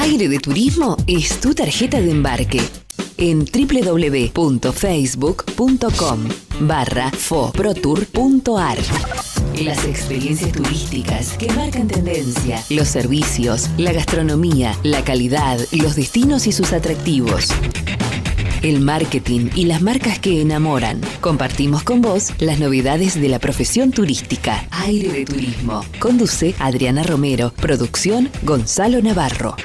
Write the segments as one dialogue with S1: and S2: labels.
S1: Aire de Turismo es tu tarjeta de embarque. En www.facebook.com/foprotour.ar. Las experiencias turísticas que marcan tendencia, los servicios, la gastronomía, la calidad, los destinos y sus atractivos. El marketing y las marcas que enamoran. Compartimos con vos las novedades de la profesión turística. Aire de Turismo. Conduce Adriana Romero. Producción Gonzalo Navarro.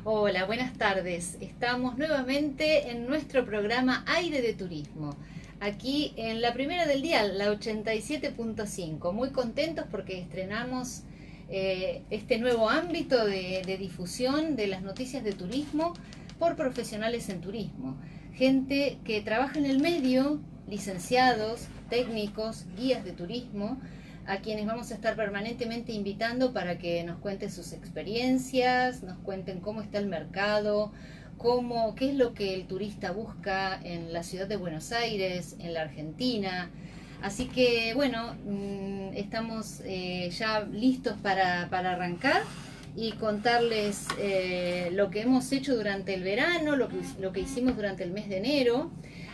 S2: Hola, buenas tardes. Estamos nuevamente en nuestro programa Aire de Turismo, aquí en la primera del dial, la 87.5. Muy contentos porque estrenamos este nuevo ámbito de difusión de las noticias de turismo por profesionales en turismo. Gente que trabaja en el medio, licenciados, técnicos, guías de turismo, a quienes vamos a estar permanentemente invitando para que nos cuenten sus experiencias, nos cuenten cómo está el mercado, qué es lo que el turista busca en la ciudad de Buenos Aires, en la Argentina. Así que bueno, estamos ya listos para arrancar y contarles lo que hemos hecho durante el verano, lo que hicimos durante el mes de enero.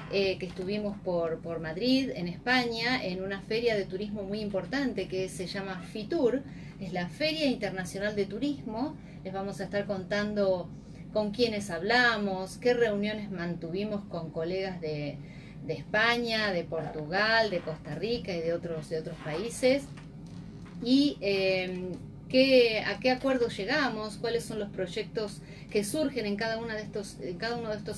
S2: Que estuvimos por Madrid, en España, en una feria de turismo muy importante que se llama FITUR, es la Feria Internacional de Turismo. Les vamos a estar contando con quiénes hablamos, qué reuniones mantuvimos con colegas de España, de Portugal, de Costa Rica y de otros países, y a qué acuerdos llegamos, cuáles son los proyectos que surgen en cada uno de estos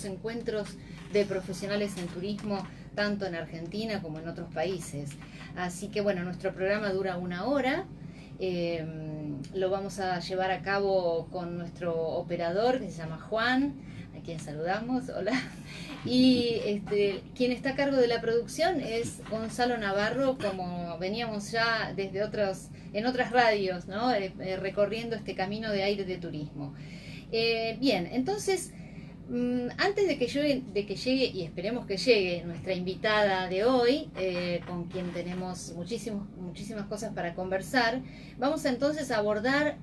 S2: encuentros de profesionales en turismo, tanto en Argentina como en otros países. Así que bueno, nuestro programa dura 1 hora. Lo vamos a llevar a cabo con nuestro operador, que se llama Juan, a quien saludamos, hola. Y quien está a cargo de la producción es Gonzalo Navarro, como veníamos ya desde en otras radios, ¿no? Recorriendo este camino de Aire de Turismo. Bien, entonces, antes de que llegue, y esperemos que llegue, nuestra invitada de hoy, con quien tenemos muchísimas cosas para conversar, vamos entonces a abordar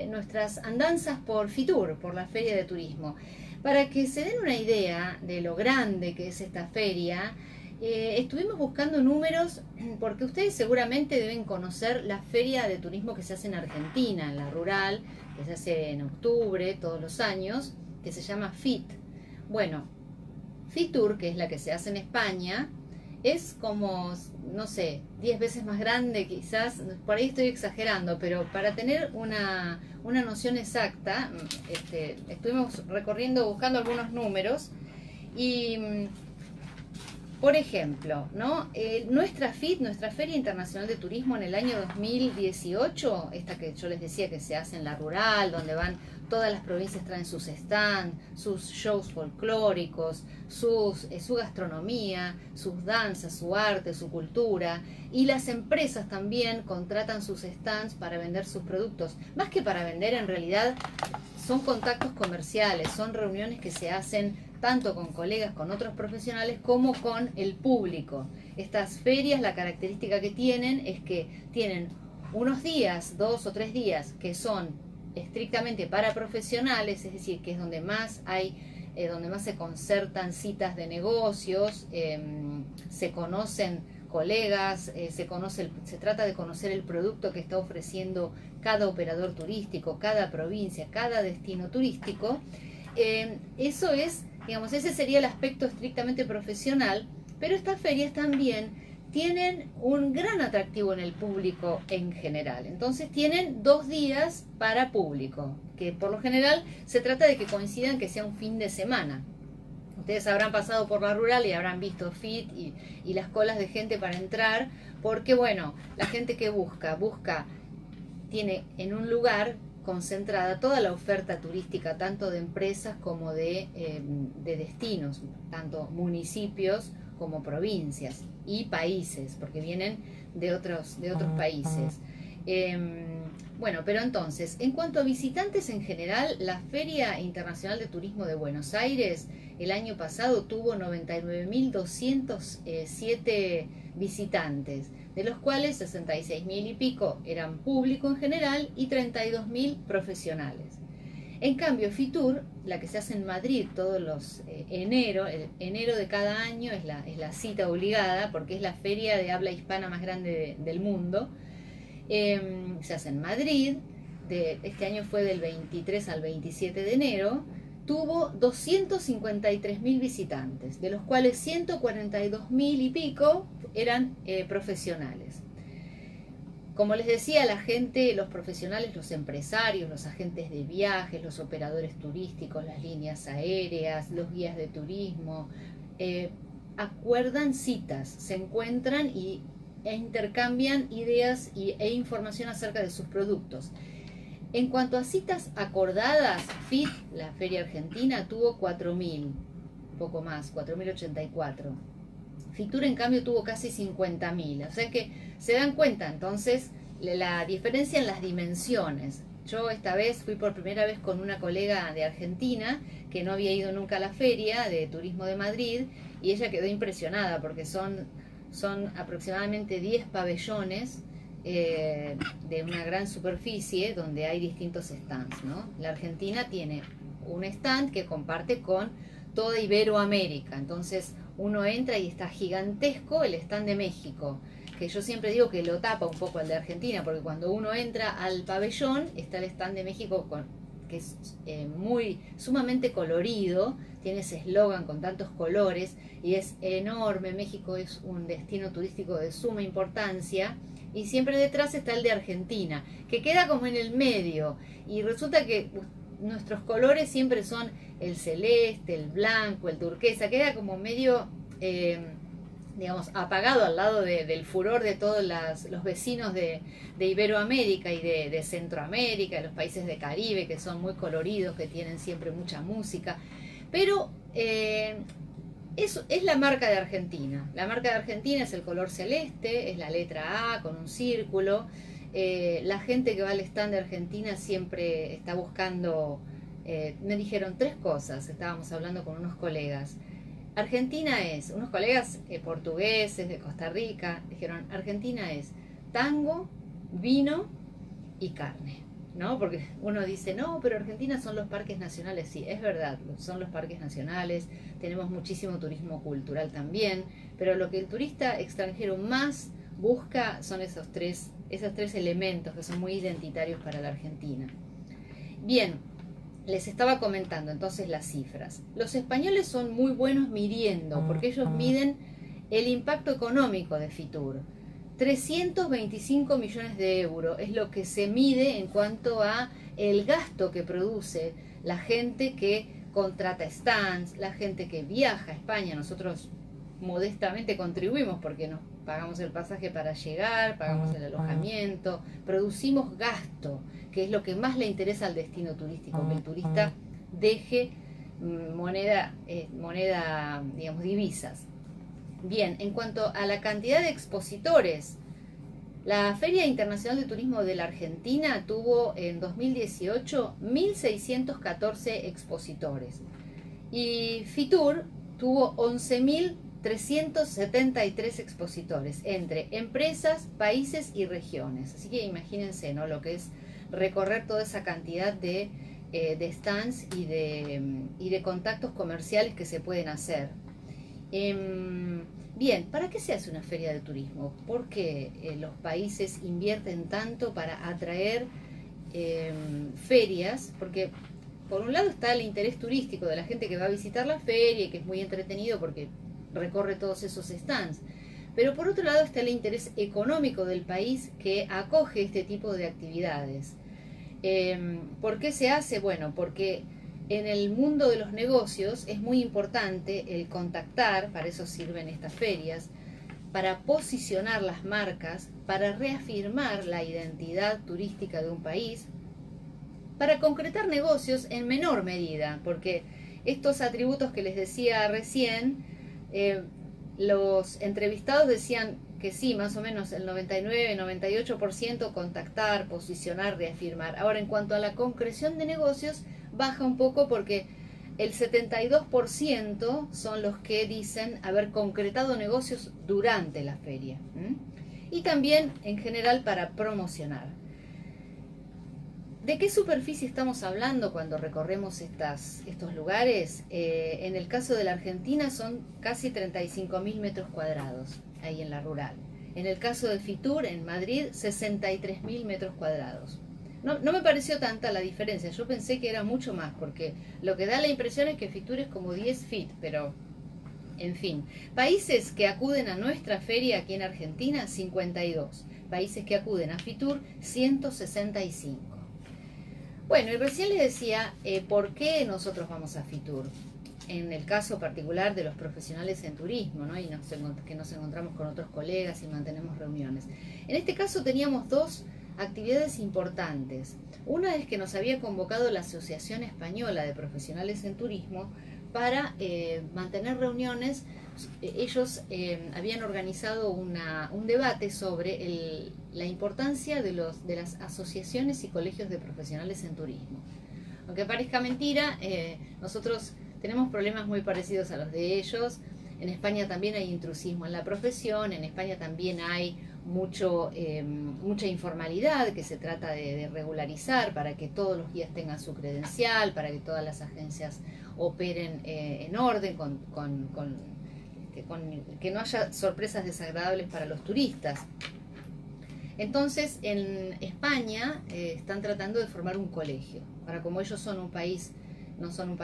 S2: nuestras andanzas por FITUR, por la Feria de Turismo. Para que se den una idea de lo grande que es esta feria, estuvimos buscando números, porque ustedes seguramente deben conocer la feria de turismo que se hace en Argentina, en la rural, que se hace en octubre todos los años, que se llama FIT. Bueno, FITUR, que es la que se hace en España, es como, no sé, 10 veces más grande quizás, por ahí estoy exagerando, pero para tener una noción exacta, estuvimos buscando algunos números y, por ejemplo, ¿no? Nuestra FIT, nuestra Feria Internacional de Turismo en el año 2018, esta que yo les decía que se hace en la rural, donde van todas las provincias, traen sus stands, sus shows folclóricos, su gastronomía, sus danzas, su arte, su cultura, y las empresas también contratan sus stands para vender sus productos. Más que para vender, en realidad son contactos comerciales, son reuniones que se hacen tanto con colegas, con otros profesionales, como con el público. Estas ferias, la característica que tienen es que tienen unos días, 2 o 3 días, que son estrictamente para profesionales, es decir, que es donde más se concertan citas de negocios, se conocen colegas, se trata de conocer el producto que está ofreciendo cada operador turístico, cada provincia, cada destino turístico. Eso es, digamos, ese sería el aspecto estrictamente profesional, pero estas ferias también tienen un gran atractivo en el público en general. Entonces tienen 2 días para público, que por lo general se trata de que coincidan, que sea un fin de semana. Ustedes habrán pasado por la rural y habrán visto FIT y las colas de gente para entrar, porque bueno, la gente que tiene en un lugar concentrada toda la oferta turística, tanto de empresas como de destinos, tanto municipios como provincias y países, porque vienen de otros países. Bueno, pero entonces, en cuanto a visitantes en general, la Feria Internacional de Turismo de Buenos Aires el año pasado tuvo 99.207 visitantes. de los cuales 66.000 y pico eran público en general y 32.000 profesionales. En cambio, Fitur, la que se hace en Madrid todos los enero de cada año es la cita obligada porque es la feria de habla hispana más grande del mundo. Se hace en Madrid, este año fue del 23 al 27 de enero, tuvo 253.000 visitantes, de los cuales 142.000 y pico eran profesionales. Como les decía, la gente, los profesionales, los empresarios, los agentes de viajes, los operadores turísticos, las líneas aéreas, los guías de turismo, acuerdan citas, se encuentran e intercambian ideas e información acerca de sus productos. En cuanto a citas acordadas, FIT, la Feria Argentina, tuvo 4.000, poco más, 4.084. Fitur, en cambio, tuvo casi 50.000. O sea que se dan cuenta, entonces, la diferencia en las dimensiones. Yo esta vez fui por primera vez con una colega de Argentina que no había ido nunca a la Feria de Turismo de Madrid y ella quedó impresionada porque son aproximadamente 10 pabellones de una gran superficie donde hay distintos stands, ¿no? La Argentina tiene un stand que comparte con toda Iberoamérica, entonces uno entra y está gigantesco el stand de México, que yo siempre digo que lo tapa un poco el de Argentina, porque cuando uno entra al pabellón está el stand de México que es sumamente colorido, tiene ese eslogan con tantos colores y es enorme. México es un destino turístico de suma importancia y siempre detrás está el de Argentina, que queda como en el medio, y resulta que nuestros colores siempre son el celeste, el blanco, el turquesa, queda como medio, digamos, apagado al lado del furor de todos los vecinos de Iberoamérica y de Centroamérica, de los países de Caribe, que son muy coloridos, que tienen siempre mucha música. Pero eso es la marca de Argentina. La marca de Argentina es el color celeste, es la letra A con un círculo. La gente que va al stand de Argentina siempre está buscando, me dijeron 3 cosas, estábamos hablando con unos colegas. Argentina es, unos colegas portugueses de Costa Rica, dijeron, Argentina es tango, vino y carne, ¿no? Porque uno dice, no, pero Argentina son los parques nacionales. Sí, es verdad, son los parques nacionales, tenemos muchísimo turismo cultural también, pero lo que el turista extranjero más busca son esos tres elementos que son muy identitarios para la Argentina. Bien, les estaba comentando entonces las cifras. Los españoles son muy buenos midiendo, porque ellos miden el impacto económico de Fitur. 325 millones de euros es lo que se mide en cuanto a el gasto que produce la gente que contrata stands, la gente que viaja a España. Nosotros modestamente contribuimos porque nos pagamos el pasaje para llegar, pagamos el alojamiento, producimos gasto, que es lo que más le interesa al destino turístico, que el turista deje moneda, digamos, divisas. Bien, en cuanto a la cantidad de expositores, la Feria Internacional de Turismo de la Argentina tuvo en 2018 1.614 expositores y Fitur tuvo 11.373 expositores entre empresas, países y regiones. Así que imagínense, ¿no?, lo que es recorrer toda esa cantidad de stands y de contactos comerciales que se pueden hacer. Bien, ¿para qué se hace una feria de turismo? ¿Por qué los países invierten tanto para atraer ferias? Porque por un lado está el interés turístico de la gente que va a visitar la feria y que es muy entretenido porque recorre todos esos stands. Pero por otro lado está el interés económico del país que acoge este tipo de actividades. ¿Por qué se hace? Bueno, porque en el mundo de los negocios es muy importante el contactar, para eso sirven estas ferias, para posicionar las marcas, para reafirmar la identidad turística de un país, para concretar negocios en menor medida, porque estos atributos que les decía recién, los entrevistados decían que sí, más o menos el 99-98% contactar, posicionar, reafirmar. Ahora, en cuanto a la concreción de negocios, baja un poco porque el 72% son los que dicen haber concretado negocios durante la feria. y también en general para promocionar. ¿De qué superficie estamos hablando cuando recorremos estos lugares? En el caso de la Argentina son casi 35.000 metros cuadrados, ahí en la rural. En el caso de Fitur, en Madrid, 63.000 metros cuadrados. No me pareció tanta la diferencia, yo pensé que era mucho más, porque lo que da la impresión es que Fitur es como 10 feet, pero en fin. Países que acuden a nuestra feria aquí en Argentina, 52. Países que acuden a Fitur, 165. Bueno, y recién les decía por qué nosotros vamos a Fitur, en el caso particular de los profesionales en turismo, ¿no? Y que nos encontramos con otros colegas y mantenemos reuniones. En este caso teníamos dos actividades importantes. Una es que nos había convocado la Asociación Española de Profesionales en Turismo para mantener reuniones. Ellos habían organizado un debate sobre la importancia de las asociaciones y colegios de profesionales en turismo. Aunque parezca mentira, nosotros tenemos problemas muy parecidos a los de ellos. En España también hay intrusismo en la profesión, en España también hay mucha informalidad que se trata de regularizar para que todos los guías tengan su credencial, para que todas las agencias operen en orden, que no haya sorpresas desagradables para los turistas. Entonces, en España están tratando de formar un colegio. Ahora, como ellos son un país, no son un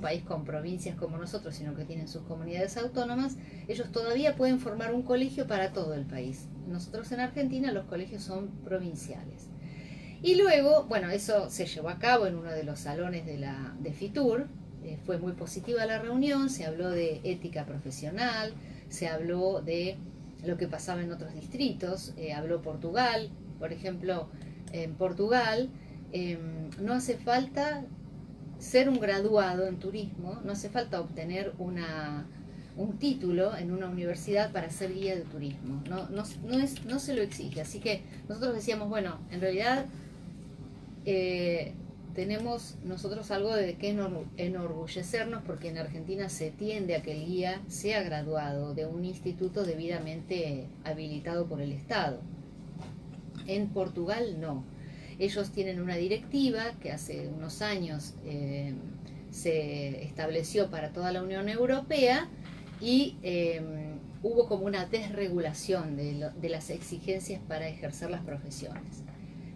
S2: país con provincias como nosotros, sino que tienen sus comunidades autónomas, ellos todavía pueden formar un colegio para todo el país. Nosotros en Argentina los colegios son provinciales. Y luego, bueno, eso se llevó a cabo en uno de los salones de Fitur. Fue muy positiva la reunión, se habló de ética profesional, se habló de lo que pasaba en otros distritos, habló Portugal, por ejemplo, en Portugal no hace falta ser un graduado en turismo, no hace falta obtener un título en una universidad para ser guía de turismo, no se lo exige. Así que nosotros decíamos, bueno, en realidad tenemos nosotros algo de que enorgullecernos, porque en Argentina se tiende a que el guía sea graduado de un instituto debidamente habilitado por el Estado. En Portugal no. Ellos tienen una directiva que hace unos años se estableció para toda la Unión Europea y hubo como una desregulación de las exigencias para ejercer las profesiones.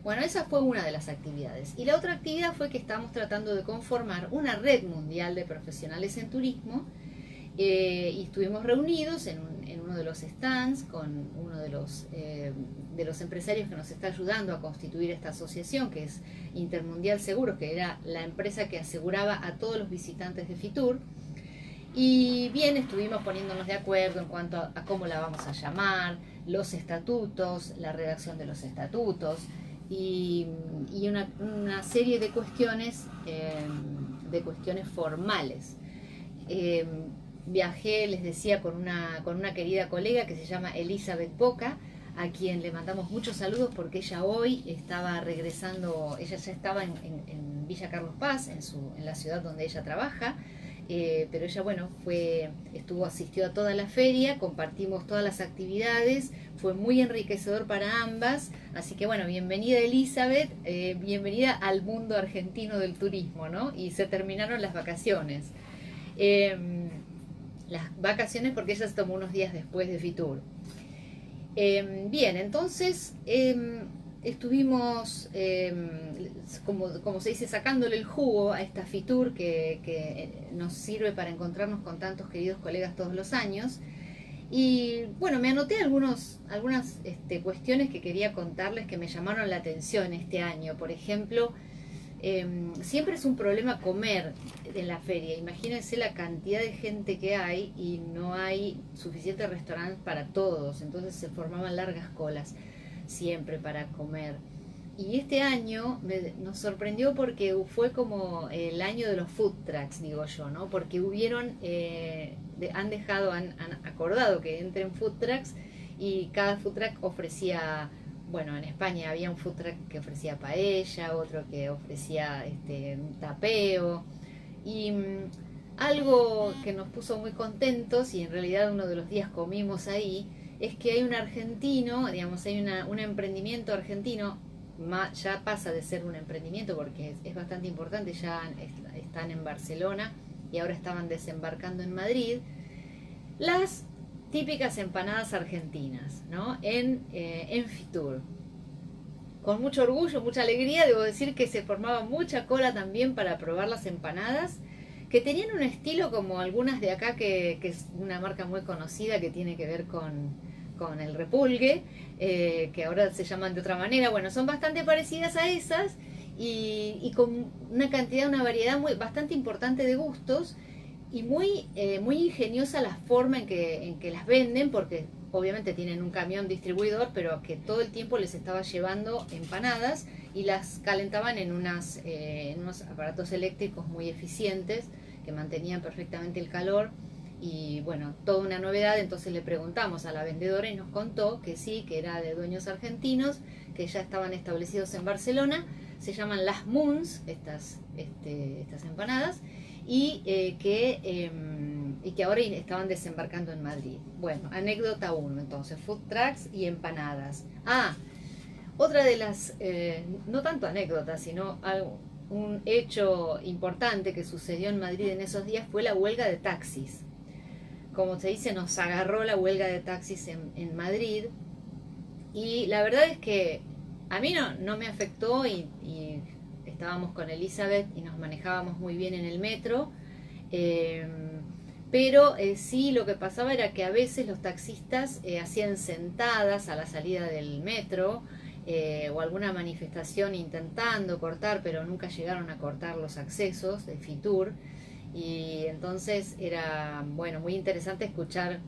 S2: Bueno, esa fue una de las actividades. Y la otra actividad fue que estamos tratando de conformar una red mundial de profesionales en turismo, y estuvimos reunidos en uno de los stands con uno de los empresarios que nos está ayudando a constituir esta asociación, que es Intermundial Seguros, que era la empresa que aseguraba a todos los visitantes de Fitur. Y bien, estuvimos poniéndonos de acuerdo en cuanto a cómo la vamos a llamar, los estatutos, la redacción de los estatutos, y una serie de cuestiones formales. Viajé, les decía, con una querida colega que se llama Elizabeth Boca, a quien le mandamos muchos saludos, porque ella hoy estaba regresando, ella ya estaba en Villa Carlos Paz, en la ciudad donde ella trabaja, pero ella, bueno, asistió a toda la feria, compartimos todas las actividades, fue muy enriquecedor para ambas. Así que, bueno, bienvenida Elizabeth, bienvenida al mundo argentino del turismo, ¿no? Y se terminaron las vacaciones. Porque ella se tomó unos días después de Fitur. Bien, entonces estuvimos, como se dice, sacándole el jugo a esta Fitur que nos sirve para encontrarnos con tantos queridos colegas todos los años. Y bueno, me anoté algunas cuestiones que quería contarles que me llamaron la atención este año. Por ejemplo, siempre es un problema comer en la feria. Imagínense la cantidad de gente que hay y no hay suficientes restaurantes para todos. Entonces se formaban largas colas siempre para comer. Y este año nos sorprendió porque fue como el año de los food trucks, digo yo, ¿no? Porque han acordado que entren food trucks, y cada food truck ofrecía, bueno, en España había un food truck que ofrecía paella, otro que ofrecía un tapeo, y algo que nos puso muy contentos, y en realidad uno de los días comimos ahí, es que hay un argentino, digamos, hay un emprendimiento argentino, ya pasa de ser un emprendimiento porque es bastante importante, ya están en Barcelona y ahora estaban desembarcando en Madrid, las típicas empanadas argentinas, ¿no? En Fitur. Con mucho orgullo, mucha alegría, debo decir que se formaba mucha cola también para probar las empanadas, que tenían un estilo como algunas de acá, que es una marca muy conocida que tiene que ver con el repulgue, que ahora se llaman de otra manera. Bueno, son bastante parecidas a esas y con una cantidad, una variedad bastante importante de gustos y muy ingeniosa la forma en que las venden, porque obviamente tienen un camión distribuidor, pero que todo el tiempo les estaba llevando empanadas y las calentaban en unos aparatos eléctricos muy eficientes que mantenían perfectamente el calor. Y bueno, toda una novedad. Entonces le preguntamos a la vendedora y nos contó que sí, que era de dueños argentinos, que ya estaban establecidos en Barcelona. Se llaman Las Moons, estas empanadas, y que ahora estaban desembarcando en Madrid. Bueno, anécdota 1, entonces, food trucks y empanadas. Otra de las, no tanto anécdotas, sino un hecho importante que sucedió en Madrid en esos días fue la huelga de taxis. Como se dice, nos agarró la huelga de taxis en Madrid, y la verdad es que a mí no me afectó, y estábamos con Elizabeth y nos manejábamos muy bien en el metro, pero sí, lo que pasaba era que a veces los taxistas hacían sentadas a la salida del metro, o alguna manifestación intentando cortar, pero nunca llegaron a cortar los accesos de Fitur. Y entonces era, bueno, muy interesante escuchar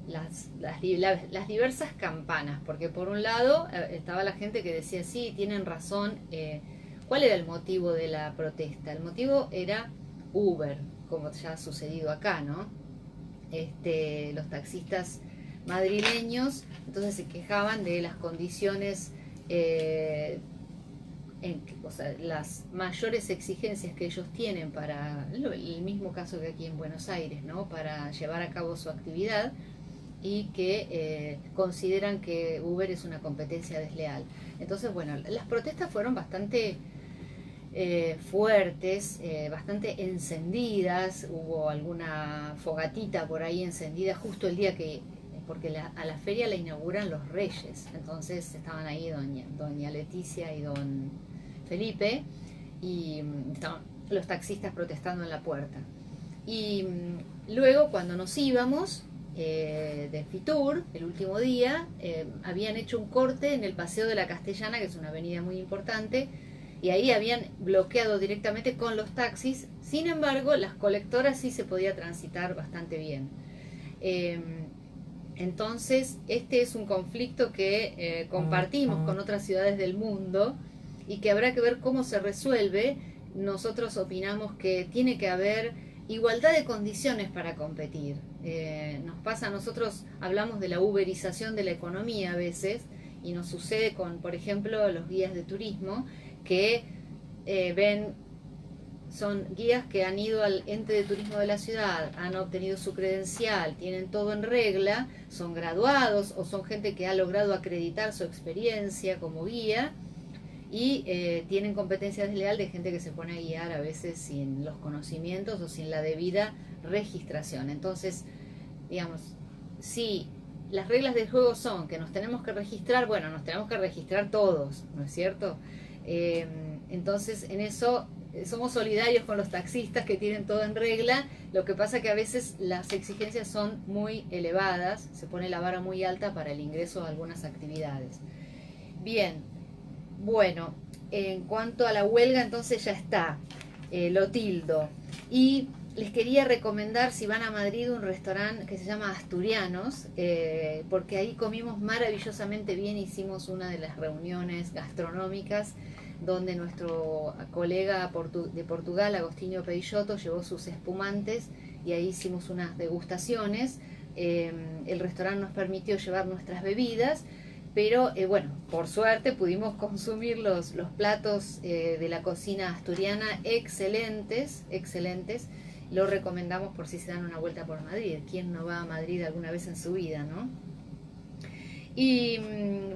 S2: las diversas campanas, porque por un lado estaba la gente que decía, sí, tienen razón. ¿Cuál era el motivo de la protesta? El motivo era Uber, como ya ha sucedido acá, ¿no? Los taxistas madrileños entonces se quejaban de las condiciones, o sea, las mayores exigencias que ellos tienen para, el mismo caso que aquí en Buenos Aires, ¿no? Para llevar a cabo su actividad, y que consideran que Uber es una competencia desleal. Entonces, bueno, las protestas fueron bastante fuertes, bastante encendidas. Hubo alguna fogatita por ahí encendida justo el día porque a la feria la inauguran los Reyes. Entonces estaban ahí doña Leticia y don Felipe, y estaban los taxistas protestando en la puerta. Y luego, cuando nos íbamos de Fitur, el último día, habían hecho un corte en el Paseo de la Castellana, que es una avenida muy importante, y ahí habían bloqueado directamente con los taxis. Sin embargo, las colectoras sí se podía transitar bastante bien. Entonces, este es un conflicto que compartimos con otras ciudades del mundo y que habrá que ver cómo se resuelve. Nosotros opinamos que tiene que haber igualdad de condiciones para competir. Nos pasa, nosotros hablamos de la uberización de la economía a veces, y nos sucede con, por ejemplo, los guías de turismo, que son guías que han ido al ente de turismo de la ciudad, han obtenido su credencial, tienen todo en regla, son graduados o son gente que ha logrado acreditar su experiencia como guía, y tienen competencia desleal de gente que se pone a guiar a veces sin los conocimientos o sin la debida registración. Entonces, digamos, si las reglas del juego son que nos tenemos que registrar, bueno, nos tenemos que registrar todos, ¿no es cierto? Entonces, en eso somos solidarios con los taxistas que tienen todo en regla. Lo que pasa que a veces las exigencias son muy elevadas, se pone la vara muy alta para el ingreso a algunas actividades. Bien, bueno, en cuanto a la huelga, entonces ya está, lo tildo. Y les quería recomendar, si van a Madrid, un restaurante que se llama Asturianos, porque ahí comimos maravillosamente bien. Hicimos una de las reuniones gastronómicas donde nuestro colega de Portugal, Agostinho Peixoto, llevó sus espumantes y ahí hicimos unas degustaciones. El restaurante nos permitió llevar nuestras bebidas, pero bueno, por suerte pudimos consumir los platos de la cocina asturiana, excelentes. Lo recomendamos por si se dan una vuelta por Madrid. ¿Quién no va a Madrid alguna vez en su vida, no? Y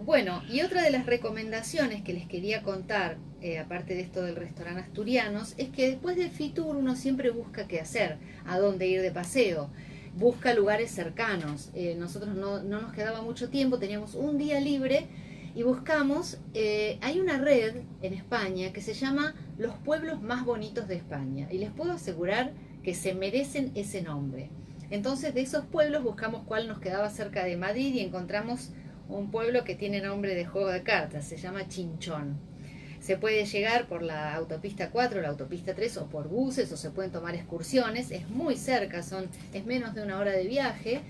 S2: bueno, y otra de las recomendaciones que les quería contar, aparte de esto del restaurante Asturianos, es que después del Fitur uno siempre busca qué hacer, a dónde ir de paseo, busca lugares cercanos. Nosotros no nos quedaba mucho tiempo, teníamos un día libre y buscamos, hay una red en España que se llama Los Pueblos Más Bonitos de España, y les puedo asegurar que se merecen ese nombre. Entonces de esos pueblos buscamos cuál nos quedaba cerca de Madrid y encontramos un pueblo que tiene nombre de juego de cartas, se llama Chinchón. Se puede llegar por la autopista 4, la autopista 3 o por buses, o se pueden tomar excursiones, es muy cerca, es menos de 1 hora de viaje.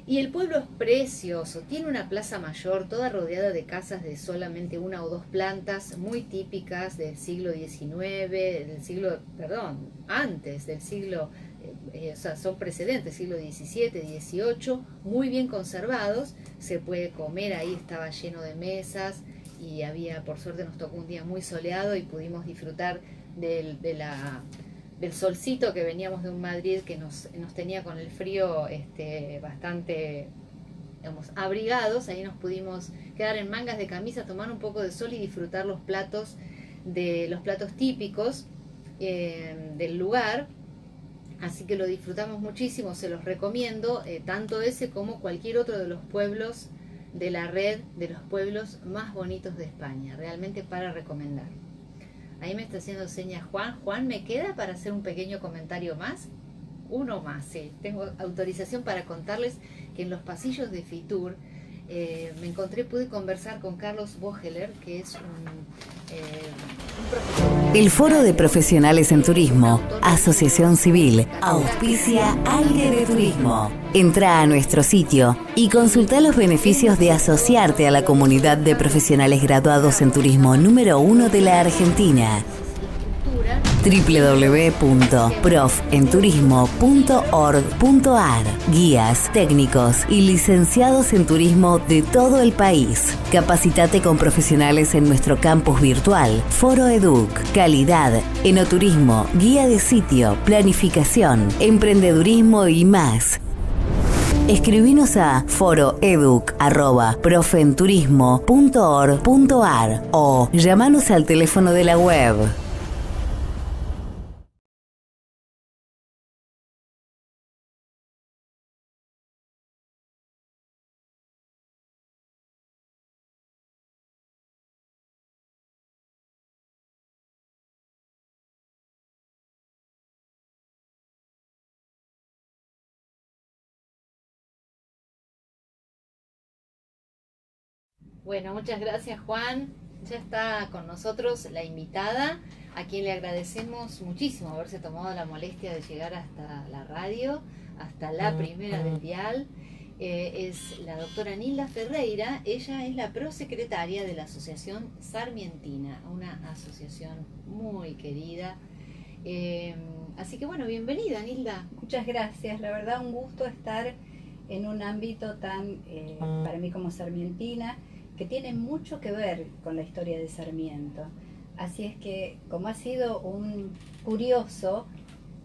S2: Y el pueblo es precioso, tiene una plaza mayor toda rodeada de casas de solamente 1 o 2 plantas, muy típicas del siglo XIX, antes del siglo, o sea, son precedentes, siglo XVII, XVIII, muy bien conservados. Se puede comer ahí, estaba lleno de mesas y por suerte nos tocó un día muy soleado y pudimos disfrutar del solcito que veníamos de un Madrid que nos tenía con el frío bastante, digamos, abrigados. Ahí nos pudimos quedar en mangas de camisa, tomar un poco de sol y disfrutar los platos típicos del lugar. Así que lo disfrutamos muchísimo, se los recomiendo, tanto ese como cualquier otro de los pueblos de la red de los pueblos más bonitos de España, realmente para recomendar. Ahí me está haciendo señas Juan. Juan, ¿me queda para hacer un pequeño comentario más? Uno más, sí. Tengo autorización para contarles que en los pasillos de Fitur pude conversar con Carlos Bogeler, que es un profesional.
S1: El Foro de Profesionales en Turismo, Asociación Civil, auspicia Aire de Turismo. Entra a nuestro sitio y consulta los beneficios de asociarte a la comunidad de profesionales graduados en turismo número 1 de la Argentina. www.profenturismo.org.ar. Guías, técnicos y licenciados en turismo de todo el país. Capacitate con profesionales en nuestro campus virtual, Foro Educ. Calidad, enoturismo, guía de sitio, planificación, emprendedurismo y más. Escribinos a foroeduc@profenturismo.org.ar o llamanos al teléfono de la web.
S2: Bueno, muchas gracias Juan. Ya está con nosotros la invitada, a quien le agradecemos muchísimo haberse tomado la molestia de llegar hasta la radio, hasta la primera del dial. Es la doctora Nilda Ferreira. Ella es la prosecretaria de la Asociación Sarmientina, una asociación muy querida. Así que bueno, bienvenida Nilda.
S3: Muchas gracias, la verdad un gusto estar en un ámbito tan, para mí como sarmientina, que tiene mucho que ver con la historia de Sarmiento. Así es que, como ha sido un curioso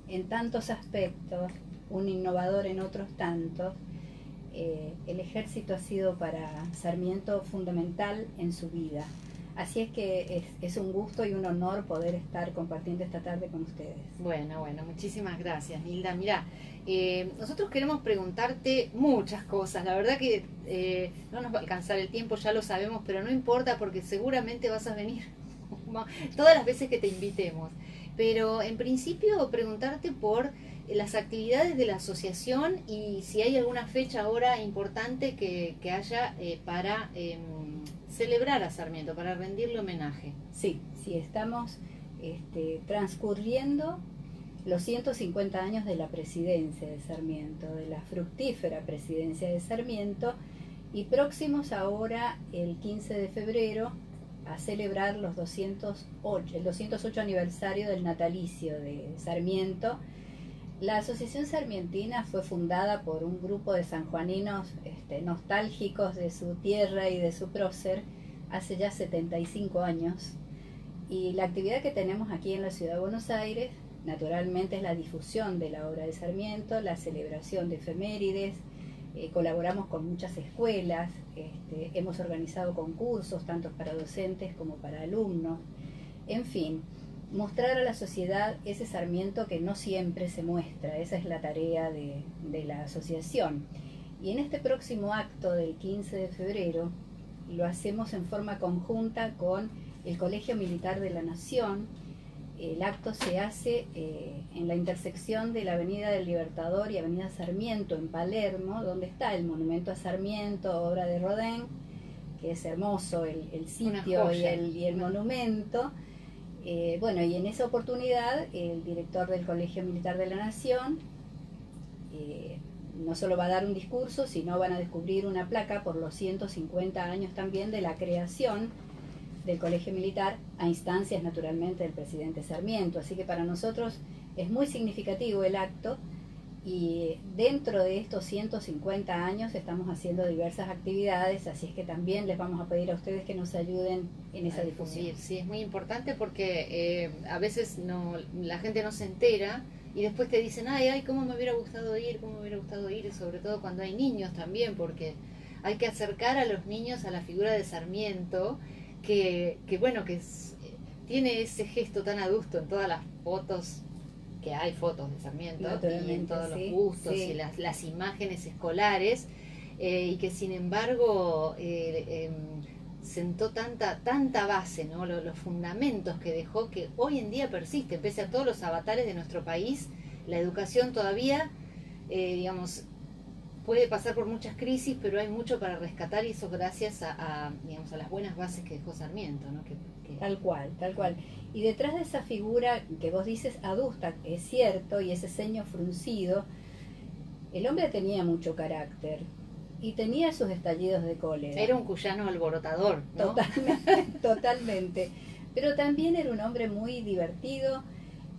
S3: en tantos aspectos, un innovador en otros tantos, el ejército ha sido para Sarmiento fundamental en su vida. Así es que es un gusto y un honor poder estar compartiendo esta tarde con ustedes.
S2: Bueno, muchísimas gracias, Nilda. Mira, nosotros queremos preguntarte muchas cosas. La verdad que no nos va a alcanzar el tiempo, ya lo sabemos, pero no importa porque seguramente vas a venir todas las veces que te invitemos. Pero en principio preguntarte por las actividades de la asociación y si hay alguna fecha ahora importante que haya para celebrar a Sarmiento, para rendirle homenaje.
S3: Sí, estamos transcurriendo los 150 años de la presidencia de Sarmiento, de la fructífera presidencia de Sarmiento, y próximos ahora el 15 de febrero a celebrar el 208 aniversario del natalicio de Sarmiento. La Asociación Sarmientina fue fundada por un grupo de sanjuaninos nostálgicos de su tierra y de su prócer hace ya 75 años. Y la actividad que tenemos aquí en la ciudad de Buenos Aires, naturalmente, es la difusión de la obra de Sarmiento, la celebración de efemérides, colaboramos con muchas escuelas, hemos organizado concursos tanto para docentes como para alumnos, en fin, mostrar a la sociedad ese Sarmiento que no siempre se muestra. Esa es la tarea de la asociación. Y en este próximo acto del 15 de febrero lo hacemos en forma conjunta con el Colegio Militar de la Nación. El acto se hace en la intersección de la Avenida del Libertador y Avenida Sarmiento en Palermo, donde está el monumento a Sarmiento, obra de Rodin, que es hermoso el sitio y el monumento. Bueno, y en esa oportunidad el director del Colegio Militar de la Nación no solo va a dar un discurso, sino van a descubrir una placa por los 150 años también de la creación del Colegio Militar, a instancias naturalmente del presidente Sarmiento. Así que para nosotros es muy significativo el acto, y dentro de estos 150 años estamos haciendo diversas actividades, así es que también les vamos a pedir a ustedes que nos ayuden en esa difusión.
S2: Sí, es muy importante porque a veces la gente no se entera y después te dicen, ay, cómo me hubiera gustado ir, y sobre todo cuando hay niños también, porque hay que acercar a los niños a la figura de Sarmiento, que tiene ese gesto tan adusto en todas las fotos, que hay fotos de Sarmiento y en todos los bustos y las imágenes escolares, y que sin embargo sentó tanta base, ¿no? Los fundamentos que dejó, que hoy en día persiste, pese a todos los avatares de nuestro país. La educación todavía, puede pasar por muchas crisis, pero hay mucho para rescatar, y eso gracias a las buenas bases que dejó Sarmiento, ¿no?
S3: Tal cual. Y detrás de esa figura que vos dices adusta, es cierto, y ese ceño fruncido, el hombre tenía mucho carácter y tenía sus estallidos de cólera.
S2: Era un cuyano alborotador, ¿no?
S3: Totalmente. Pero también era un hombre muy divertido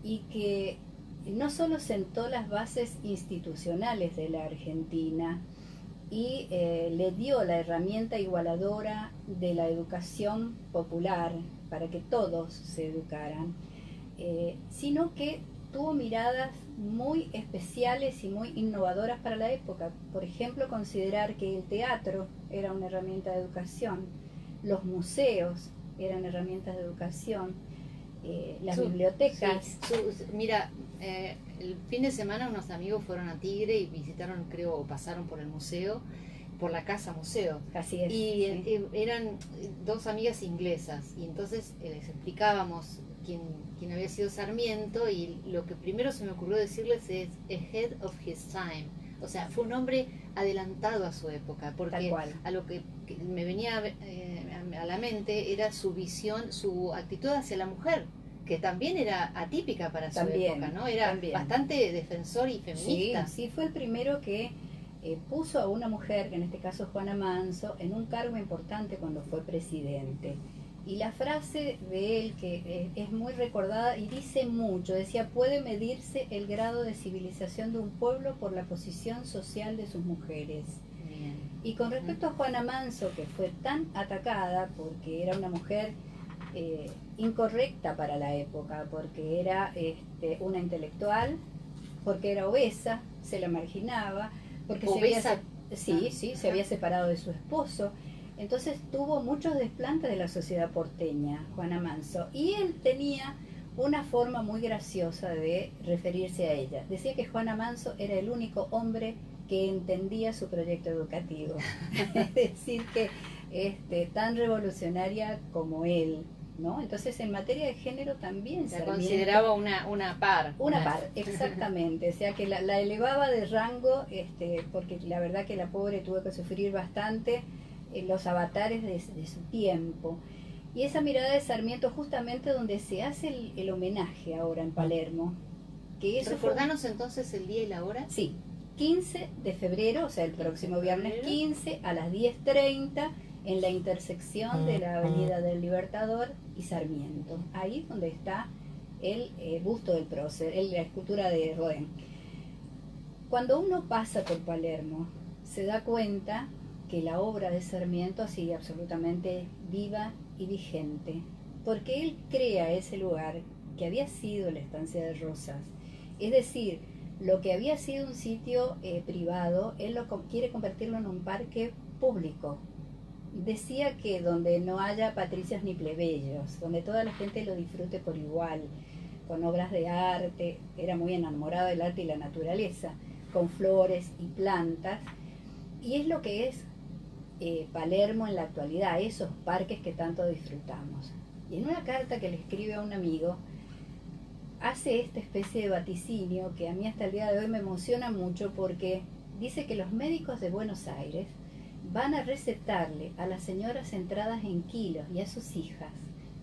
S3: y que no solo sentó las bases institucionales de la Argentina y le dio la herramienta igualadora de la educación popular para que todos se educaran, sino que tuvo miradas muy especiales y muy innovadoras para la época. Por ejemplo, considerar que el teatro era una herramienta de educación, los museos eran herramientas de educación, las bibliotecas.
S2: Mira, el fin de semana unos amigos fueron a Tigre y visitaron, creo, o pasaron por el museo, por la casa museo.
S3: Así es.
S2: Y eran dos amigas inglesas, y entonces les explicábamos quién había sido Sarmiento, y lo que primero se me ocurrió decirles es ahead of his time. O sea, fue un hombre adelantado a su época, porque a lo que me venía a la mente era su visión, su actitud hacia la mujer, que también era atípica para su época, ¿no? Era bastante defensor y feminista.
S3: Sí, fue el primero que puso a una mujer, que en este caso Juana Manso, en un cargo importante cuando fue presidente. Y la frase de él, que es muy recordada y dice mucho, decía: puede medirse el grado de civilización de un pueblo por la posición social de sus mujeres.
S2: Bien.
S3: Y con respecto a Juana Manso, que fue tan atacada porque era una mujer incorrecta para la época, porque era una intelectual, porque era obesa, se la marginaba, porque se había separado de su esposo. Entonces tuvo muchos desplantes de la sociedad porteña, Juana Manso, y él tenía una forma muy graciosa de referirse a ella. Decía que Juana Manso era el único hombre que entendía su proyecto educativo. Es decir, que tan revolucionaria como él, ¿no? Entonces, en materia de género también
S2: se consideraba una par.
S3: Una par, exactamente. O sea, que la elevaba de rango, porque la verdad que la pobre tuvo que sufrir bastante los avatares de su tiempo. Y esa mirada de Sarmiento, justamente donde se hace el homenaje ahora en Palermo. Que eso
S2: ¿Recordanos entonces el día y la hora?
S3: Sí, 15 de febrero, o sea, el próximo viernes 15 a las 10:30, en la intersección de la Avenida del Libertador y Sarmiento. Ahí donde está el busto del prócer, la escultura de Rodin. Cuando uno pasa por Palermo, se da cuenta que la obra de Sarmiento sigue absolutamente viva y vigente, porque él crea ese lugar que había sido la estancia de Rosas. Es decir, lo que había sido un sitio privado, él quiere convertirlo en un parque público. Decía que donde no haya patricios ni plebeyos, donde toda la gente lo disfrute por igual, con obras de arte, era muy enamorado del arte y la naturaleza, con flores y plantas, y es lo que es Palermo en la actualidad, esos parques que tanto disfrutamos. Y en una carta que le escribe a un amigo, hace esta especie de vaticinio que a mí hasta el día de hoy me emociona mucho, porque dice que los médicos de Buenos Aires van a recetarle a las señoras centradas en kilos y a sus hijas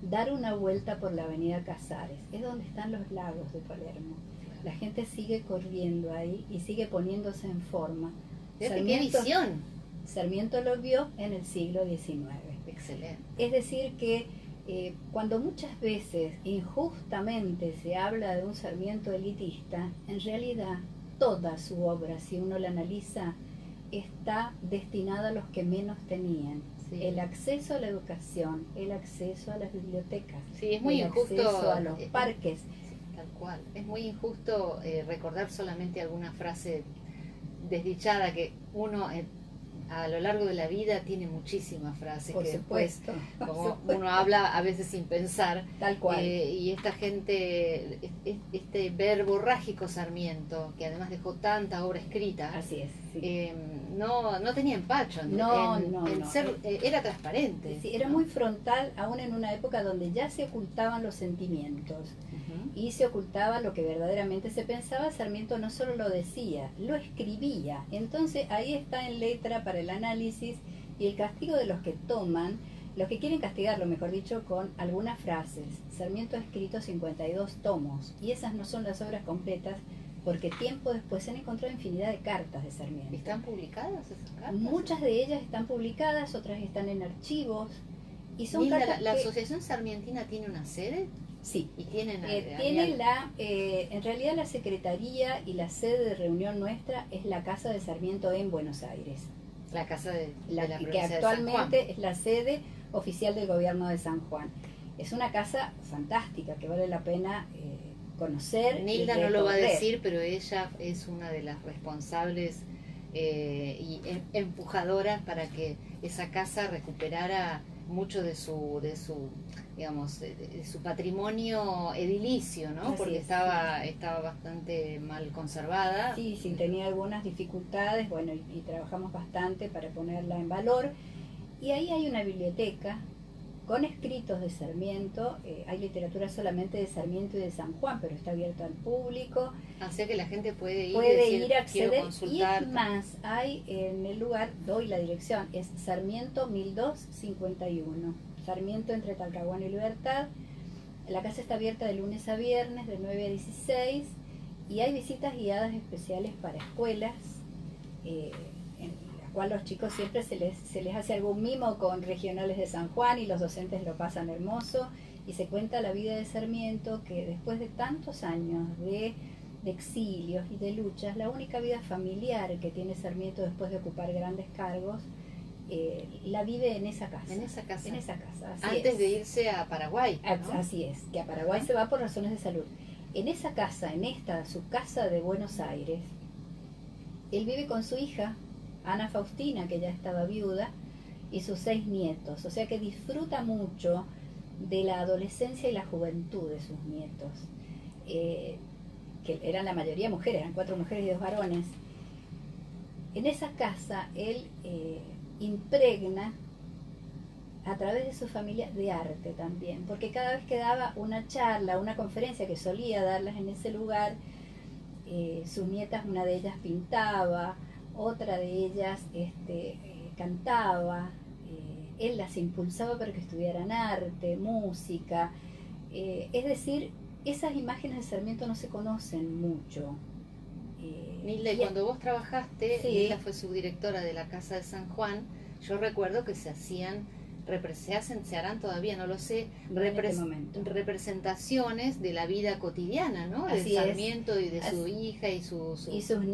S3: dar una vuelta por la avenida Casares, es donde están los lagos de Palermo. La gente sigue corriendo ahí y sigue poniéndose en forma.
S2: Fíjate qué visión.
S3: Sarmiento lo vio en el siglo XIX.
S2: Excelente.
S3: Es decir que cuando muchas veces injustamente se habla de un Sarmiento elitista, en realidad toda su obra, si uno la analiza, está destinada a los que menos tenían. Sí. El acceso a la educación, el acceso a las bibliotecas,
S2: sí, es muy injusto,
S3: acceso a los parques.
S2: Sí, tal cual. Es muy injusto recordar solamente alguna frase desdichada que uno a lo largo de la vida tiene muchísimas frases
S3: por
S2: que
S3: supuesto,
S2: después, como uno habla a veces sin pensar,
S3: tal cual.
S2: Y esta gente, este verbo rágico Sarmiento, que además dejó tanta obra escrita,
S3: así es, sí.
S2: No tenía empacho en ser, era transparente.
S3: Sí, era muy frontal, aún en una época donde ya se ocultaban los sentimientos y se ocultaba lo que verdaderamente se pensaba. Sarmiento no solo lo decía, lo escribía. Entonces ahí está en letra para el análisis y el castigo de los que toman, los que quieren castigarlo, mejor dicho, con algunas frases. Sarmiento ha escrito 52 tomos y esas no son las obras completas, porque tiempo después se han encontrado infinidad de cartas de Sarmiento.
S2: ¿Están publicadas esas cartas?
S3: Muchas de ellas están publicadas, otras están en archivos. Y son
S2: Nilda,
S3: cartas
S2: ¿la Asociación Sarmientina tiene una sede?
S3: Sí.
S2: ¿Y tienen
S3: tiene en realidad la secretaría y la sede de reunión nuestra es la Casa de Sarmiento en Buenos Aires.
S2: La Casa de
S3: la
S2: provincia
S3: que actualmente
S2: de San Juan.
S3: es la sede oficial del gobierno de San Juan. Es una casa fantástica que vale la pena conocer.
S2: Nilda no lo va a decir, pero ella es una de las responsables y empujadoras para que esa casa recuperara mucho de su digamos, de su patrimonio edilicio, ¿no?
S3: Así
S2: porque
S3: es,
S2: estaba bastante mal conservada.
S3: Sí, tenía algunas dificultades, bueno, y trabajamos bastante para ponerla en valor. Y ahí hay una biblioteca con escritos de Sarmiento, hay literatura solamente de Sarmiento y de San Juan, pero está abierta al público.
S2: Así que la gente puede
S3: ir a acceder, y es más, hay en el lugar, doy la dirección, es Sarmiento 1251, Sarmiento entre Talcahuano y Libertad. La casa está abierta de lunes a viernes, de 9 a 16, y hay visitas guiadas especiales para escuelas, cual los chicos siempre se les hace algún mimo con regionales de San Juan y los docentes lo pasan hermoso, y se cuenta la vida de Sarmiento, que después de tantos años de exilios y de luchas, la única vida familiar que tiene Sarmiento después de ocupar grandes cargos, la vive en esa casa.
S2: En esa casa.
S3: En esa casa, así
S2: antes
S3: es.
S2: de irse a Paraguay, ¿no?
S3: Así es, que a Paraguay se va por razones de salud. En esa casa, su casa de Buenos Aires, él vive con su hija, Ana Faustina, que ya estaba viuda, y sus 6 nietos, o sea que disfruta mucho de la adolescencia y la juventud de sus nietos, que eran la mayoría mujeres, eran 4 mujeres y 2 varones. En esa casa él impregna a través de su familia de arte también, porque cada vez que daba una charla, una conferencia, que solía darlas en ese lugar, sus nietas, una de ellas pintaba, otra de ellas cantaba, él las impulsaba para que estudiaran arte, música, es decir, esas imágenes de Sarmiento no se conocen mucho.
S2: Nilda, cuando vos trabajaste,
S3: sí.
S2: Nilda fue subdirectora de la Casa de San Juan, yo recuerdo que se harán todavía, no lo sé, representaciones de la vida cotidiana, ¿no? De Sarmiento y de su hija y sus
S3: nietas.
S2: Sus